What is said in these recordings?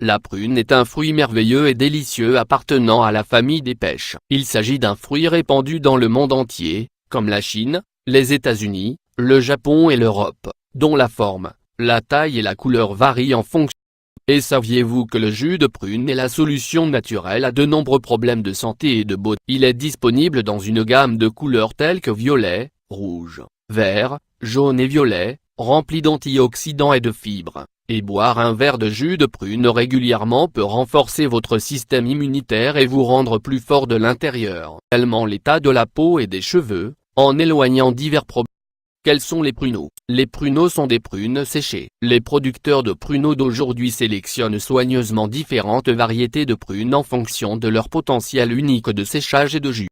La prune est un fruit merveilleux et délicieux appartenant à la famille des pêches. Il s'agit d'un fruit répandu dans le monde entier, comme la Chine, les États-Unis, le Japon et l'Europe, dont la forme, la taille et la couleur varient en fonction. Et saviez-vous que le jus de prune est la solution naturelle à de nombreux problèmes de santé et de beauté? Il est disponible dans une gamme de couleurs telles que violet, rouge, vert, jaune et violet, rempli d'antioxydants et de fibres. Et boire un verre de jus de prune régulièrement peut renforcer votre système immunitaire et vous rendre plus fort de l'intérieur. Également l'état de la peau et des cheveux, en éloignant divers problèmes. Quels sont les pruneaux? Les pruneaux sont des prunes séchées. Les producteurs de pruneaux d'aujourd'hui sélectionnent soigneusement différentes variétés de prunes en fonction de leur potentiel unique de séchage et de jus.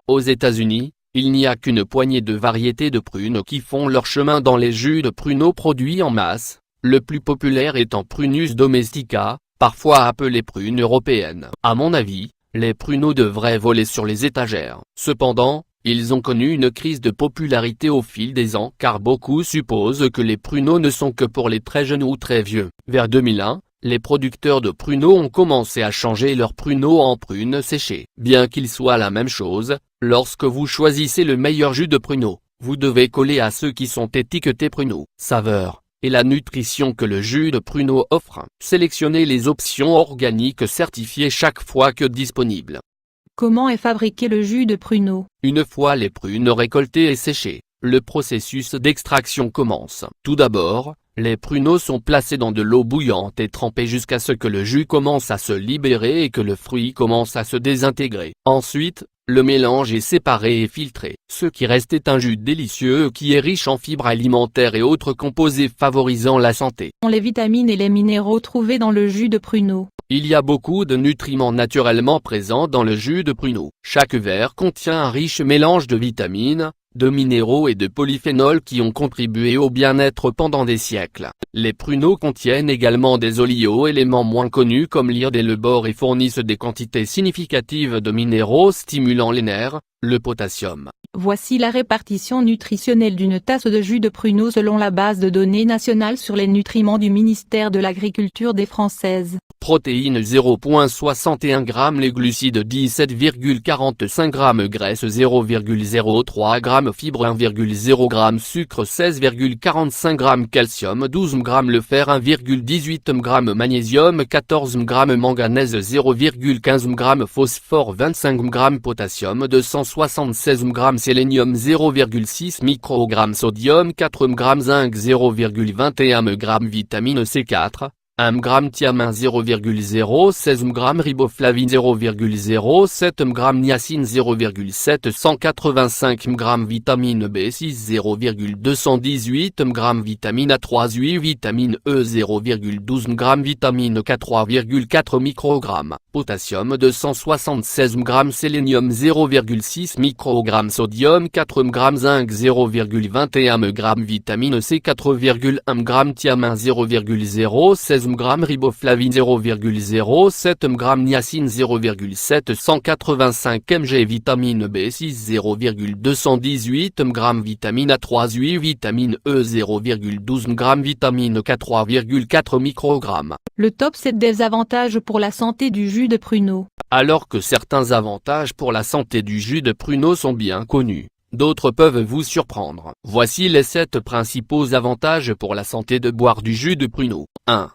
Aux États-Unis, il n'y a qu'une poignée de variétés de prunes qui font leur chemin dans les jus de pruneaux produits en masse, le plus populaire étant Prunus domestica, parfois appelée prune européenne. À mon avis, les pruneaux devraient voler sur les étagères. Cependant, ils ont connu une crise de popularité au fil des ans car beaucoup supposent que les pruneaux ne sont que pour les très jeunes ou très vieux. Vers 2001, les producteurs de pruneaux ont commencé à changer leurs pruneaux en prunes séchées. Bien qu'ils soient la même chose, lorsque vous choisissez le meilleur jus de pruneaux, vous devez coller à ceux qui sont étiquetés pruneaux, saveur, et la nutrition que le jus de pruneaux offre. Sélectionnez les options organiques certifiées chaque fois que disponible. Comment est fabriqué le jus de pruneaux? Une fois les prunes récoltées et séchées, le processus d'extraction commence. Tout d'abord, les pruneaux sont placés dans de l'eau bouillante et trempés jusqu'à ce que le jus commence à se libérer et que le fruit commence à se désintégrer. Ensuite, le mélange est séparé et filtré. Ce qui reste est un jus délicieux qui est riche en fibres alimentaires et autres composés favorisant la santé. Les vitamines et les minéraux trouvés dans le jus de pruneaux. Il y a beaucoup de nutriments naturellement présents dans le jus de pruneaux. Chaque verre contient un riche mélange de vitamines, de minéraux et de polyphénols qui ont contribué au bien-être pendant des siècles. Les pruneaux contiennent également des oligo-éléments moins connus comme l'iode et le bore et fournissent des quantités significatives de minéraux stimulant les nerfs, le potassium. Voici la répartition nutritionnelle d'une tasse de jus de pruneaux selon la base de données nationale sur les nutriments du ministère de l'Agriculture des Françaises. Protéines 0,61 g, les glucides 17,45 g, graisse 0,03 g, fibres 1,0 g, sucre 16,45 g, calcium 12 g, le fer 1,18 g, magnésium 14 g, manganèse 0,15 g, phosphore 25 g, potassium 276 g, sélénium 0,6 microgrammes, sodium 4 g, zinc 0,21 g, vitamine C4, 1 g, thiamin 0,016 g, riboflavine 0,07 g, niacine 0,785 g, vitamine B6 0,218 g, vitamine A3 8, vitamine E 0,12 g, vitamine K 3,4 microgrammes, potassium 276 g, sélénium 0,6 microgrammes, sodium 4 g, zinc 0,21 g, vitamine C 4,1 g, thiamin 0,016 g, riboflavine 0,07 g, niacine 0,785 mg, vitamine B6 0,218 g, vitamine A3 8, vitamine E 0,12 g, vitamine K 3,4 microgrammes. Le top 7 des avantages pour la santé du jus de pruneaux. Alors que certains avantages pour la santé du jus de pruneaux sont bien connus, d'autres peuvent vous surprendre. Voici les 7 principaux avantages pour la santé de boire du jus de pruneaux. 1.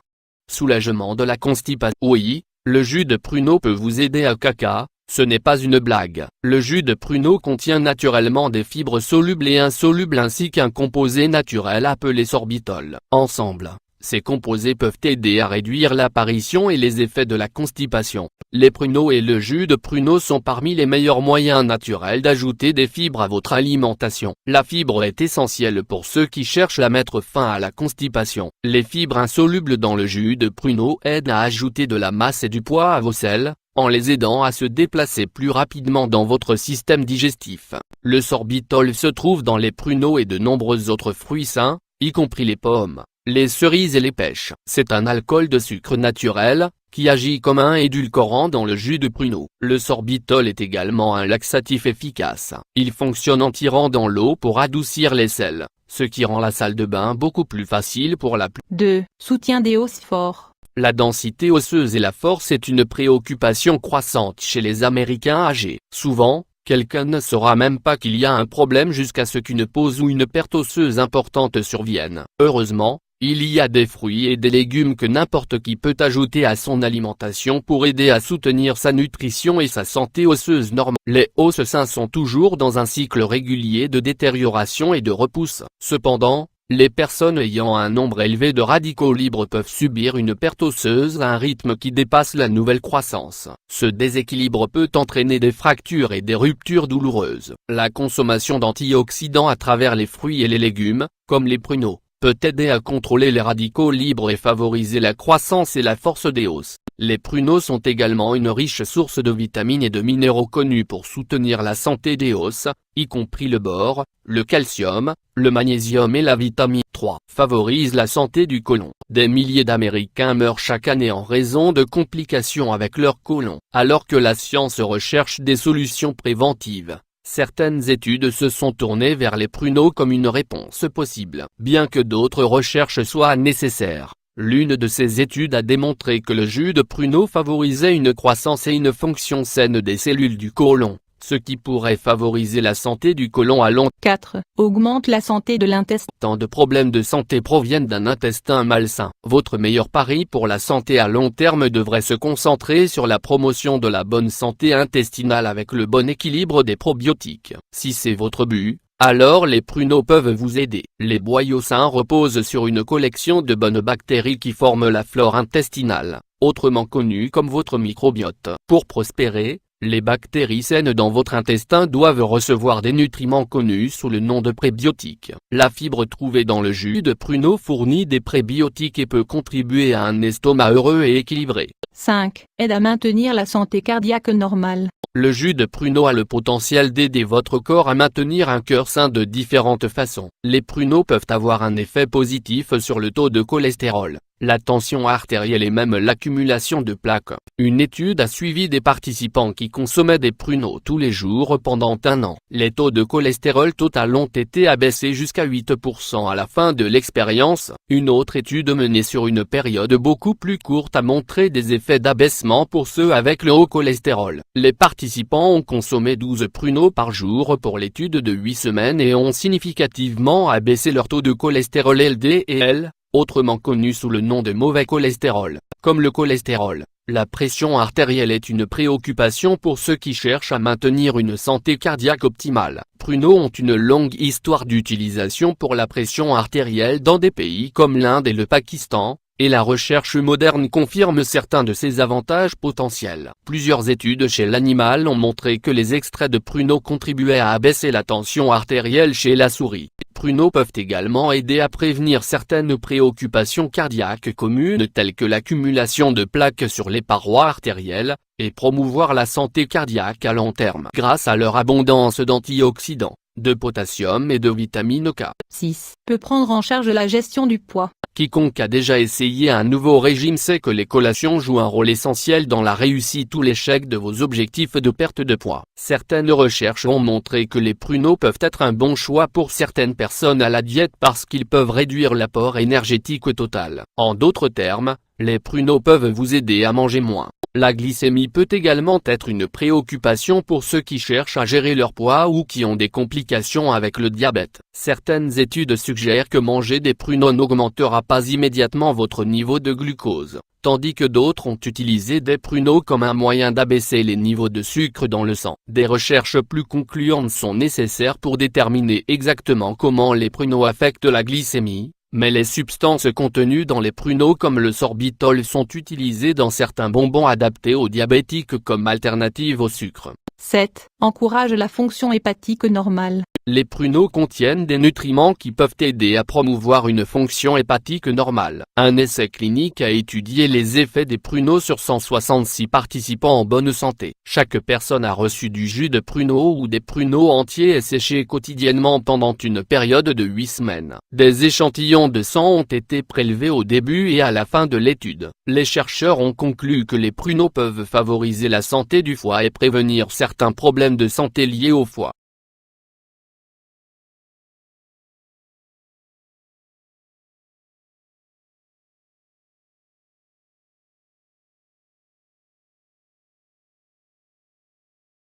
Soulagement de la constipation. Oui, le jus de pruneaux peut vous aider à caca, ce n'est pas une blague. Le jus de pruneaux contient naturellement des fibres solubles et insolubles ainsi qu'un composé naturel appelé sorbitol. Ensemble, ces composés peuvent aider à réduire l'apparition et les effets de la constipation. Les pruneaux et le jus de pruneaux sont parmi les meilleurs moyens naturels d'ajouter des fibres à votre alimentation. La fibre est essentielle pour ceux qui cherchent à mettre fin à la constipation. Les fibres insolubles dans le jus de pruneaux aident à ajouter de la masse et du poids à vos selles, en les aidant à se déplacer plus rapidement dans votre système digestif. Le sorbitol se trouve dans les pruneaux et de nombreux autres fruits sains, y compris les pommes, les cerises et les pêches. C'est un alcool de sucre naturel, qui agit comme un édulcorant dans le jus de pruneaux. Le sorbitol est également un laxatif efficace. Il fonctionne en tirant dans l'eau pour adoucir les selles, ce qui rend la salle de bain beaucoup plus facile pour la 2. Soutien des os forts. La densité osseuse et la force est une préoccupation croissante chez les Américains âgés. Souvent, quelqu'un ne saura même pas qu'il y a un problème jusqu'à ce qu'une pause ou une perte osseuse importante survienne. Heureusement, il y a des fruits et des légumes que n'importe qui peut ajouter à son alimentation pour aider à soutenir sa nutrition et sa santé osseuse normale. Les os sains sont toujours dans un cycle régulier de détérioration et de repousse. Cependant, les personnes ayant un nombre élevé de radicaux libres peuvent subir une perte osseuse à un rythme qui dépasse la nouvelle croissance. Ce déséquilibre peut entraîner des fractures et des ruptures douloureuses. La consommation d'antioxydants à travers les fruits et les légumes, comme les pruneaux, peut aider à contrôler les radicaux libres et favoriser la croissance et la force des os. Les pruneaux sont également une riche source de vitamines et de minéraux connus pour soutenir la santé des os, y compris le bore, le calcium, le magnésium et la vitamine 3. Favorise la santé du côlon. Des milliers d'Américains meurent chaque année en raison de complications avec leur côlon. Alors que la science recherche des solutions préventives, certaines études se sont tournées vers les pruneaux comme une réponse possible. Bien que d'autres recherches soient nécessaires, l'une de ces études a démontré que le jus de pruneau favorisait une croissance et une fonction saine des cellules du côlon, ce qui pourrait favoriser la santé du côlon à long terme. 4. Augmente la santé de l'intestin. Tant de problèmes de santé proviennent d'un intestin malsain. Votre meilleur pari pour la santé à long terme devrait se concentrer sur la promotion de la bonne santé intestinale avec le bon équilibre des probiotiques. Si c'est votre but, alors les pruneaux peuvent vous aider. Les boyaux sains reposent sur une collection de bonnes bactéries qui forment la flore intestinale, autrement connue comme votre microbiote. Pour prospérer, les bactéries saines dans votre intestin doivent recevoir des nutriments connus sous le nom de prébiotiques. La fibre trouvée dans le jus de pruneau fournit des prébiotiques et peut contribuer à un estomac heureux et équilibré. 5. Aide à maintenir la santé cardiaque normale. Le jus de pruneau a le potentiel d'aider votre corps à maintenir un cœur sain de différentes façons. Les pruneaux peuvent avoir un effet positif sur le taux de cholestérol, la tension artérielle et même l'accumulation de plaques. Une étude a suivi des participants qui consommaient des pruneaux tous les jours pendant un an. Les taux de cholestérol total ont été abaissés jusqu'à 8% à la fin de l'expérience. Une autre étude menée sur une période beaucoup plus courte a montré des effets d'abaissement pour ceux avec le haut cholestérol. Les participants ont consommé 12 pruneaux par jour pour l'étude de 8 semaines et ont significativement abaissé leur taux de cholestérol LDL, autrement connu sous le nom de mauvais cholestérol. Comme le cholestérol, la pression artérielle est une préoccupation pour ceux qui cherchent à maintenir une santé cardiaque optimale. Pruneaux ont une longue histoire d'utilisation pour la pression artérielle dans des pays comme l'Inde et le Pakistan, et la recherche moderne confirme certains de ses avantages potentiels. Plusieurs études chez l'animal ont montré que les extraits de pruneaux contribuaient à abaisser la tension artérielle chez la souris. Pruneaux peuvent également aider à prévenir certaines préoccupations cardiaques communes telles que l'accumulation de plaques sur les parois artérielles, et promouvoir la santé cardiaque à long terme grâce à leur abondance d'antioxydants, de potassium et de vitamine K. 6. Peut prendre en charge la gestion du poids. Quiconque a déjà essayé un nouveau régime sait que les collations jouent un rôle essentiel dans la réussite ou l'échec de vos objectifs de perte de poids. Certaines recherches ont montré que les pruneaux peuvent être un bon choix pour certaines personnes à la diète parce qu'ils peuvent réduire l'apport énergétique total. En d'autres termes, les pruneaux peuvent vous aider à manger moins. La glycémie peut également être une préoccupation pour ceux qui cherchent à gérer leur poids ou qui ont des complications avec le diabète. Certaines études suggèrent que manger des pruneaux n'augmentera pas immédiatement votre niveau de glucose, tandis que d'autres ont utilisé des pruneaux comme un moyen d'abaisser les niveaux de sucre dans le sang. Des recherches plus concluantes sont nécessaires pour déterminer exactement comment les pruneaux affectent la glycémie. Mais les substances contenues dans les pruneaux comme le sorbitol sont utilisées dans certains bonbons adaptés aux diabétiques comme alternative au sucre. 7. Encourage la fonction hépatique normale. Les pruneaux contiennent des nutriments qui peuvent aider à promouvoir une fonction hépatique normale. Un essai clinique a étudié les effets des pruneaux sur 166 participants en bonne santé. Chaque personne a reçu du jus de pruneaux ou des pruneaux entiers et séchés quotidiennement pendant une période de 8 semaines. Des échantillons de sang ont été prélevés au début et à la fin de l'étude. Les chercheurs ont conclu que les pruneaux peuvent favoriser la santé du foie et prévenir certains problèmes de santé liés au foie.